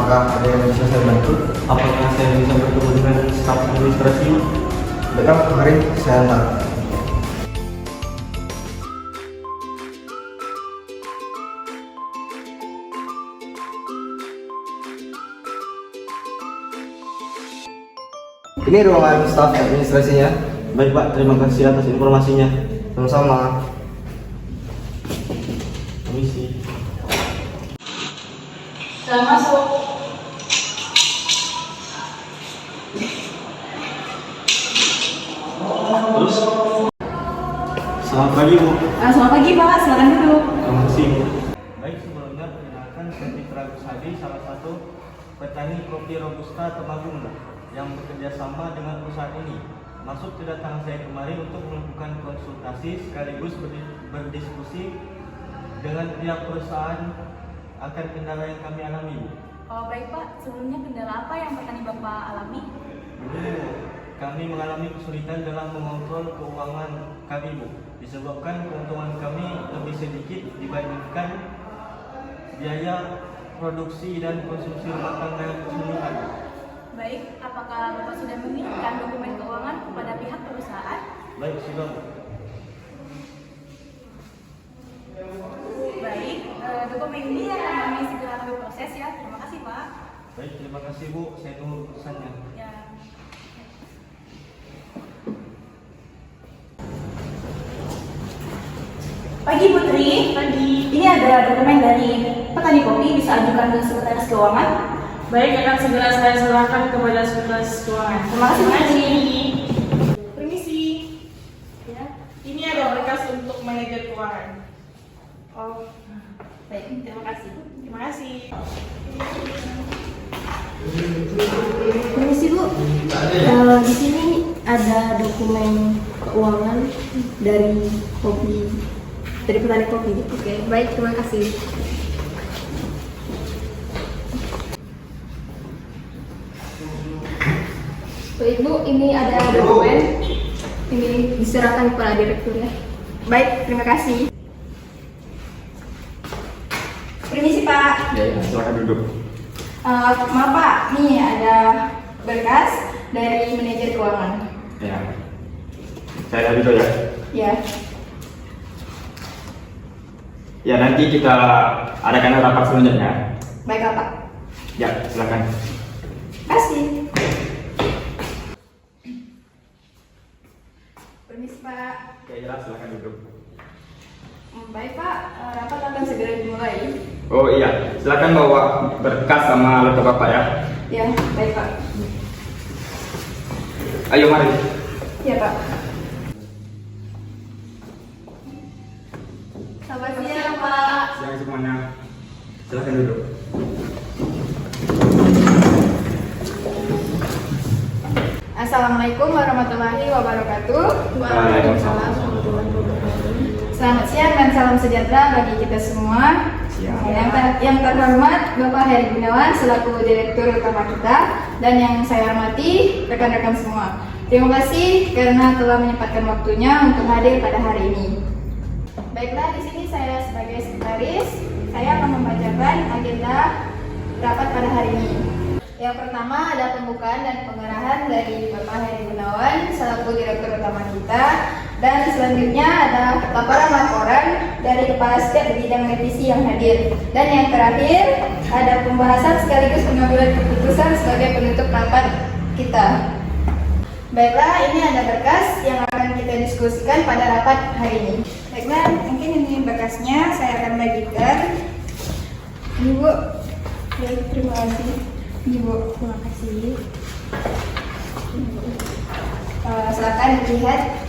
Apakah ada yang bisa saya bantu? Apakah saya bisa bertemu dengan staf administrasi? Betul, mari saya antar. Ini ruangan staf administrasinya. Baik Pak, terima kasih atas informasinya. Sama-sama. Permisi. Selamat masuk. Terus? Selamat pagi Bu. Selamat pagi Pak, silakan duduk. Terima kasih Bu. Baik, sebelumnya perkenalkan saya Citra Gusadi, salah satu petani kopi Robusta Temanggung yang bekerja sama dengan perusahaan ini. Maksud kedatangan saya kemari untuk melakukan konsultasi sekaligus berdiskusi dengan pihak perusahaan akan kendala yang kami alami, Bu. Oh baik Pak, sebelumnya kendala apa yang petani Bapak alami? Begini Bu, kami mengalami kesulitan dalam mengontrol keuangan kami Bu, disebabkan keuntungan kami lebih sedikit dibandingkan biaya produksi dan konsumsi rumah tangga yang keseluruhan. Baik, apakah Bapak sudah mengirimkan dokumen keuangan kepada pihak perusahaan? Baik, sudah Bu. Baik, dokumen ini akan kami segera kami proses ya. Terima kasih Pak. Baik, terima kasih Bu, saya tunggu keputusannya. Ya. Pagi Putri. Pagi. Ini ada dokumen dari petani kopi, bisa ajukan ke Sekretaris Keuangan. Baik, akan segera saya serahkan kepada Sekretaris Keuangan. Terima kasih. Permisi. Ya. Ini ada berkas untuk manajer keuangan. Oh, baik. Terima kasih. Terima kasih. Permisi Bu, di sini ada dokumen keuangan dari petani kopi. Oke, baik. Terima kasih. Baik Bu, ini ada dokumen. Ini diserahkan kepada direktur ya. Baik, terima kasih. Permisi Pak. Ya, silakan duduk. Maaf Pak, nih ada berkas dari manajer keuangan. Ya. Saya duduk ya. Ya. Ya, nanti kita adakan rapat selanjutnya. Baik Pak. Ya, silakan. Kasih. Permisi Pak. Ya, jelas, silakan duduk. Baik Pak, rapat akan segera dimulai. Oh iya, silakan bawa berkas sama laptop Bapak ya. Ya, baik Pak. Ayo mari. Ya Pak. Selamat siang Pak. Siang semuanya. Silakan duduk. Assalamualaikum warahmatullahi wabarakatuh. Waalaikumsalam. Selamat siang dan salam sejahtera bagi kita semua. Siang. Yang terhormat Bapak Heri Gunawan selaku Direktur Utama kita, dan yang saya hormati rekan-rekan semua. Terima kasih karena telah menyempatkan waktunya untuk hadir pada hari ini. Baiklah, di sini saya sebagai sekretaris, saya akan membacakan agenda rapat pada hari ini. Yang pertama ada pembukaan dan pengarahan dari Bapak Heri Gunawan selaku Direktur Utama kita, dan selanjutnya ada laporan-laporan dari Kepala Staf di bidang revisi yang hadir, dan yang terakhir ada pembahasan sekaligus pengambilan keputusan sebagai penutup rapat kita. Baiklah, ini ada berkas yang akan kita diskusikan pada rapat hari ini. Baiklah, mungkin ini berkasnya saya akan bagikan. Ini Bu. Ya, terima kasih. Ini Bu, terima kasih. Silakan dilihat.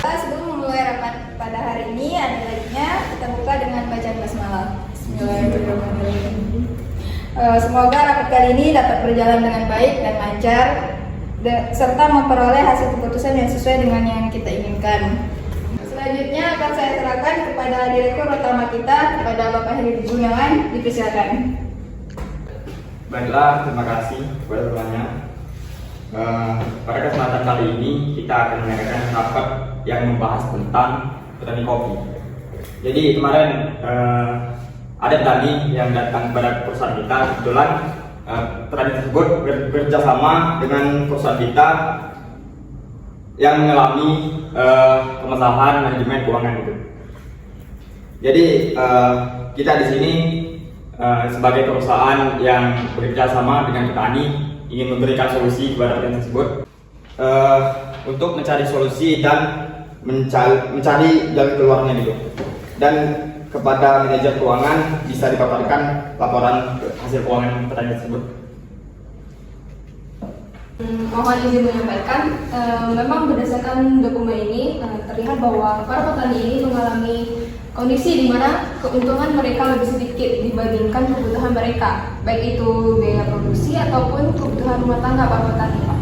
Sebelum memulai rapat pada hari ini, ada baiknya kita buka dengan bacaan basmalah. Bismillahirrahmanirrahim. Semoga rapat kali ini dapat berjalan dengan baik dan lancar, serta memperoleh hasil keputusan yang sesuai dengan yang kita inginkan. Selanjutnya akan saya serahkan kepada Direktur Utama kita, kepada Bapak Heri Gunawan. Dipersilakan. Baiklah, terima kasih kepada semuanya. Pada kesempatan kali ini kita akan mengadakan rapat yang membahas tentang petani kopi. Jadi kemarin ada petani yang datang kepada perusahaan kita, kebetulan petani tersebut bekerja sama dengan perusahaan kita yang mengalami permasalahan manajemen keuangan itu. Jadi kita di sini sebagai perusahaan yang bekerja sama dengan petani ingin memberikan solusi kepada petani tersebut untuk mencari solusi dan mencari jalan keluarnya gitu. Dan kepada manajer keuangan bisa dipaparkan laporan hasil keuangan petani tersebut. Mohon izin menyampaikan, memang berdasarkan dokumen ini terlihat bahwa para petani ini mengalami kondisi di mana keuntungan mereka lebih sedikit dibandingkan kebutuhan mereka, baik itu biaya produksi ataupun kebutuhan rumah tangga para petani, Pak,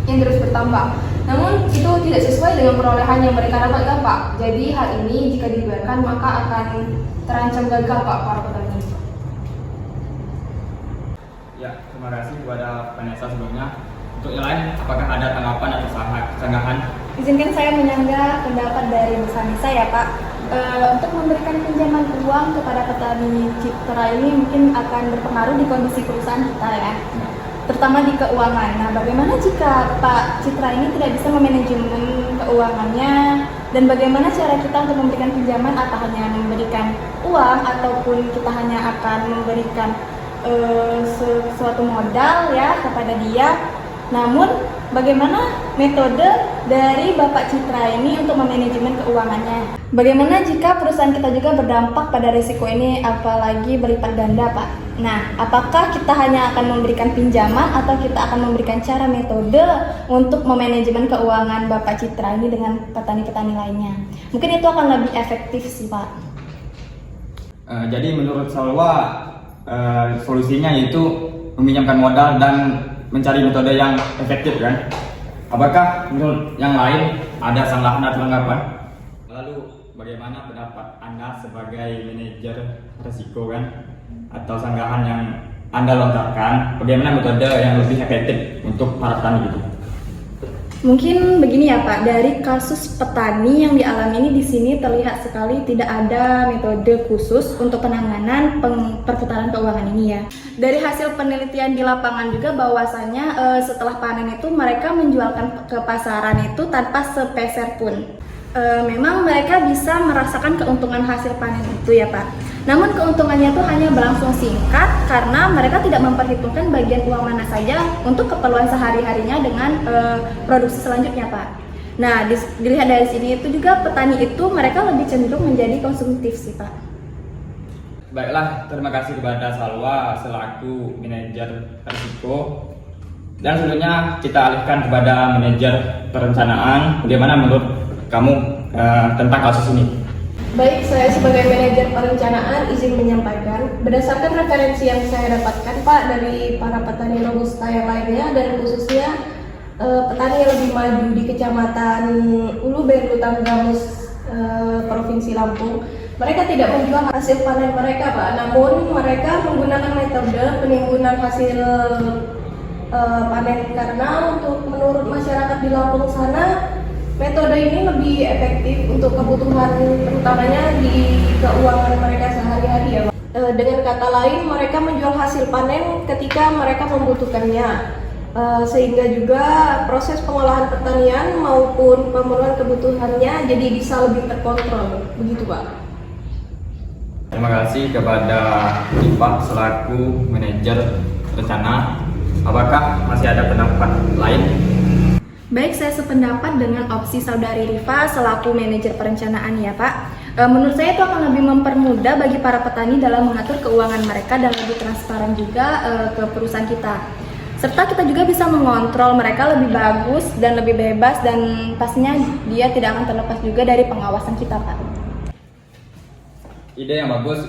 yang terus bertambah. Namun itu tidak sesuai dengan perolehan yang mereka dapatkan, Pak. Jadi hal ini jika dibiarkan maka akan terancam gagal, Pak, para petani. Ya, terima kasih kepada Vanessa sebelumnya. Untuk yang lain, apakah ada tanggapan atau sanggahan? Izinkan saya menyanggah pendapat dari Bu Vanessa ya Pak. Untuk memberikan pinjaman uang kepada petani Citra ini mungkin akan berpengaruh di kondisi perusahaan kita ya, terutama di keuangan. Nah, bagaimana jika Pak Citra ini tidak bisa memanajemen keuangannya, dan bagaimana cara kita untuk memberikan pinjaman, atau hanya memberikan uang ataupun kita hanya akan memberikan sesuatu modal ya kepada dia. Namun bagaimana metode dari Bapak Citra ini untuk memanajemen keuangannya? Bagaimana jika perusahaan kita juga berdampak pada risiko ini, apalagi berlipat ganda, Pak? Nah, apakah kita hanya akan memberikan pinjaman atau kita akan memberikan cara metode untuk memanajemen keuangan Bapak Citra ini dengan petani-petani lainnya? Mungkin itu akan lebih efektif sih, Pak. Jadi menurut Salwa, solusinya yaitu meminjamkan modal dan mencari metode yang efektif kan? Apakah menurut yang lain ada sanggahan atau tanggapan? Lalu bagaimana pendapat Anda sebagai manajer risiko kan? Atau sanggahan yang Anda lontarkan, bagaimana metode yang lebih efektif untuk para petani gitu? Mungkin begini ya Pak, dari kasus petani yang dialami ini di sini terlihat sekali tidak ada metode khusus untuk penanganan perputaran keuangan ini ya. Dari hasil penelitian di lapangan juga bahwasanya setelah panen itu mereka menjualkan ke pasaran itu tanpa sepeser pun. Memang mereka bisa merasakan keuntungan hasil panen itu ya Pak. Namun keuntungannya itu hanya berlangsung singkat karena mereka tidak memperhitungkan bagian uang mana saja untuk keperluan sehari-harinya dengan produksi selanjutnya Pak. Nah, dilihat dari sini itu juga petani itu mereka lebih cenderung menjadi konsumtif sih Pak. Baiklah, terima kasih kepada Salwa selaku manajer risiko. Dan selanjutnya kita alihkan kepada manajer perencanaan. Bagaimana menurut kamu tentang kasus ini? Baik, saya sebagai manajer perencanaan izin menyampaikan berdasarkan referensi yang saya dapatkan Pak dari para petani robusta yang lainnya, dan khususnya petani yang lebih maju di Kecamatan Ulu Berlu Tanggamus, Provinsi Lampung. Mereka tidak menjual hasil panen mereka Pak, namun mereka menggunakan metode penimbunan hasil panen karena untuk menurut masyarakat di Lampung sana metode ini lebih efektif untuk kebutuhan terutamanya di keuangan mereka sehari-hari ya Pak. Dengan kata lain, mereka menjual hasil panen ketika mereka membutuhkannya, sehingga juga proses pengolahan pertanian maupun pemenuhan kebutuhannya jadi bisa lebih terkontrol, begitu Pak. Terima kasih kepada Ipak selaku manajer rencana. Apakah masih ada pendapat lain? Baik, saya sependapat dengan opsi Saudari Rifa selaku manajer perencanaan ya Pak. Menurut saya itu akan lebih mempermudah bagi para petani dalam mengatur keuangan mereka dan lebih transparan juga ke perusahaan kita. Serta kita juga bisa mengontrol mereka lebih bagus dan lebih bebas, dan pastinya dia tidak akan terlepas juga dari pengawasan kita Pak. Ide yang bagus.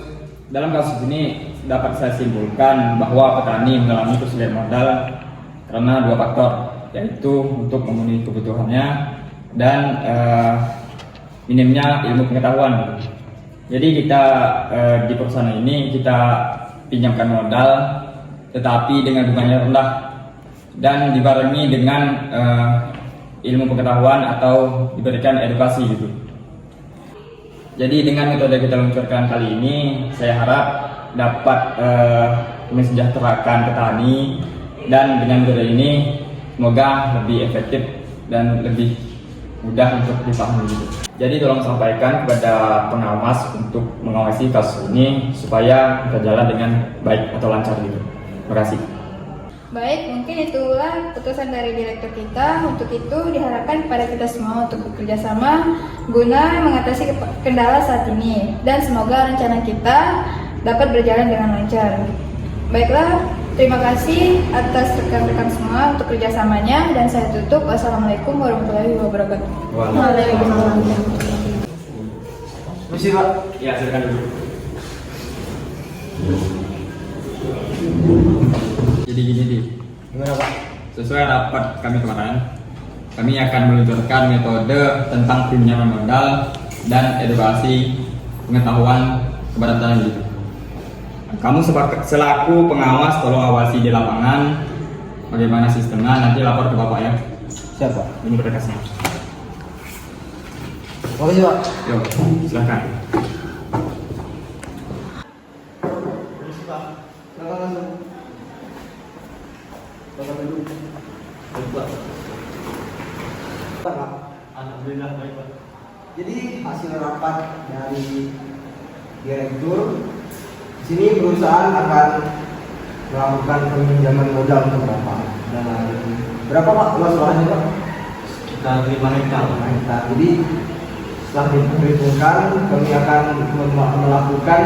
Dalam kasus ini dapat saya simpulkan bahwa petani mengalami kesulitan modal karena dua faktor, yaitu untuk memenuhi kebutuhannya dan minimnya ilmu pengetahuan. Jadi kita di perusahaan ini kita pinjamkan modal tetapi dengan bunganya rendah dan dibarengi dengan ilmu pengetahuan atau diberikan edukasi gitu. Jadi dengan metode kita luncurkan kali ini, saya harap dapat mensejahterakan petani, dan dengan metode ini semoga lebih efektif dan lebih mudah untuk dipahami gitu. Jadi tolong sampaikan kepada pengawas untuk mengawasi kasus ini supaya berjalan dengan baik atau lancar gitu. Terima kasih. Baik, mungkin itulah putusan dari direktur kita. Untuk itu diharapkan kepada kita semua untuk bekerja sama guna mengatasi kendala saat ini, dan semoga rencana kita dapat berjalan dengan lancar. Baiklah, terima kasih atas rekan-rekan semua untuk kerjasamanya, dan saya tutup. Wassalamualaikum warahmatullahi wabarakatuh. Waalaikumsalam. Mesti Pak. Ya, silakan dulu. Jadi gini nih, Gimana Pak? sesuai rapat kami kemarin, kami akan meluncurkan metode tentang pinjaman modal dan edukasi pengetahuan kepada petani gitu. Kamu selaku pengawas tolong awasi di lapangan bagaimana sistemnya, nanti lapor ke Bapak ya. Siapa? Ini berkasnya. Makasih Pak. Yuk, silakan. Permisi Pak. Silakan langsung. Bapak dulu. Baik Pak. Pak. Alhamdulillah baik Pak. Jadi hasil rapat dari direktur, di sini perusahaan akan melakukan peminjaman modal untuk Bapak. Dan berapa Pak luas lahannya Pak? Sekitar 5 hektar. Nah, jadi setelah diperhitungkan kami akan melakukan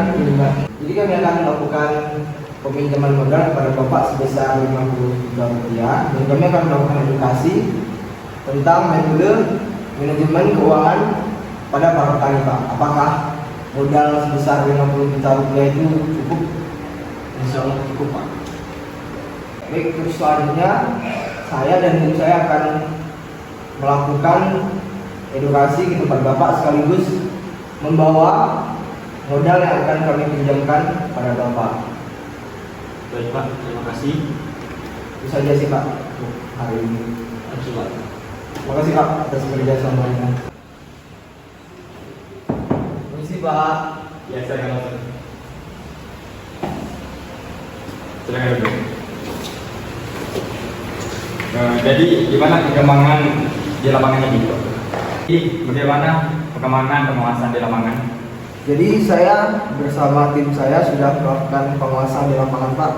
peminjaman modal kepada Bapak sebesar 50 juta rupiah, dan kami akan melakukan edukasi tentang metode manajemen keuangan pada para petani Pak. Apakah modal sebesar 50 juta rupiah itu cukup? Insya Allah cukup Pak. Baik, terus selanjutnya saya dan tim saya akan melakukan edukasi ke tempat Bapak sekaligus membawa modal yang akan kami pinjamkan pada Bapak. Baik Pak, terima kasih. Itu saja sih Pak untuk hari ini. Terima kasih Pak. Terima kasih Pak atas kerjasamanya. Permisi Pak. Ya, silakan langsung. Silakan dulu. Jadi gimana perkembangan di lapangannya gitu? Jadi bagaimana perkembangan pengawasan di lapangan? Jadi saya bersama tim saya sudah melakukan pengawasan di lapangan Pak,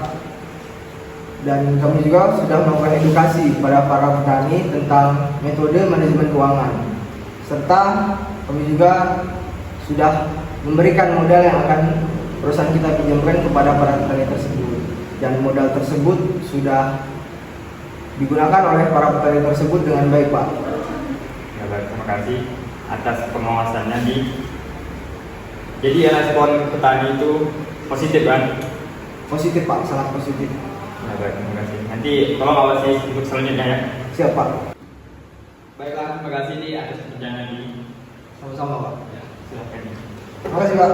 dan kami juga sudah melakukan edukasi pada para petani tentang metode manajemen keuangan, serta kami juga sudah memberikan modal yang akan perusahaan kita pinjamkan kepada para petani tersebut, dan modal tersebut sudah digunakan oleh para petani tersebut dengan baik Pak. Ya, baik, terima kasih atas pengawasannya di. Jadi respon petani itu positif kan? Positif Pak, sangat positif. Ya, baik, terima kasih. Nanti tolong awasi untuk selanjutnya ya. Siap Pak. Baiklah, terima kasih di atas perjalanan ini. Sama-sama Pak. Ya, silakan. Terima kasih Pak.